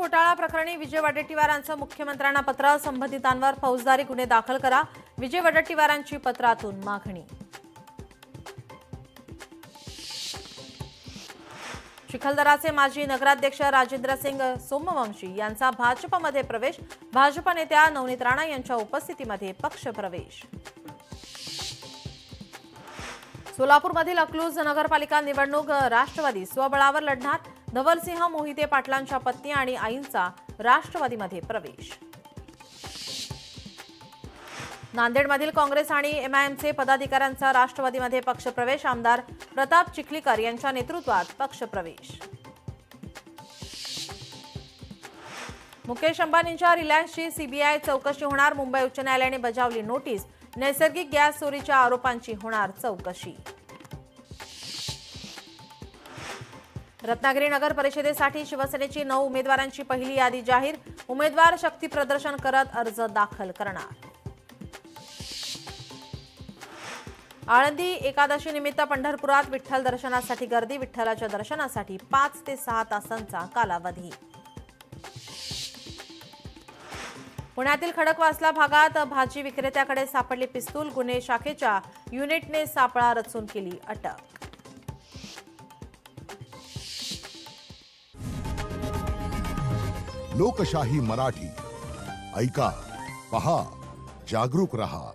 घोटाळा प्रकरणी विजय वडेट्टीवारांचं मुख्यमंत्र्यांना पत्र, संबंधितांवर फौजदारी गुन्हे दाखल करा, विजय वडेट्टीवारांची पत्रातून मागणी। चिखलदराचे माजी नगराध्यक्ष राजेंद्र सिंग सोमवंशी यांचा भाजपमध्ये प्रवेश, भाजप नेत्या नवनीत राणा यांच्या उपस्थितीमध्ये पक्षप्रवेश। सोलापूरमधील अकलूज नगरपालिका निवडणूक राष्ट्रवादी स्वबळावर लढणार, धवलसिंह मोहिते पाटलांच्या पत्नी आणि आईंचा राष्ट्रवादीमध्ये प्रवेश। नांदेडमधील काँग्रेस आणि एमआयएमचे पदाधिकाऱ्यांचा राष्ट्रवादीमध्ये पक्षप्रवेश, आमदार प्रताप चिखलीकर यांच्या नेतृत्वात पक्षप्रवेश। मुकेश अंबानींच्या रिलायन्सची सीबीआय चौकशी होणार, मुंबई उच्च न्यायालयाने बजावली नोटीस, नैसर्गिक गॅस चोरीच्या आरोपांची होणार चौकशी। रत्नागिरी नगर परिषदेसाठी शिवसेनेची 9 उमेदवारांची पहिली यादी जाहीर, उमेदवार शक्ती प्रदर्शन करत अर्ज दाखल करणार। आळंदी एकादशी निमित्त पंढरपुरात विठ्ठल दर्शनासाठी गर्दी, विठ्ठलाच्या दर्शनासाठी 5 ते 6 तासांचा कालावधी। पुण्यातील खडकवासला भागात भाजी विक्रेत्याकडे सापडली पिस्तूल, गुन्हे शाखेच्या युनिटने सापळा रचून केली अटक। लोकशाही मराठी ऐका, पहा, जागरूक रहा।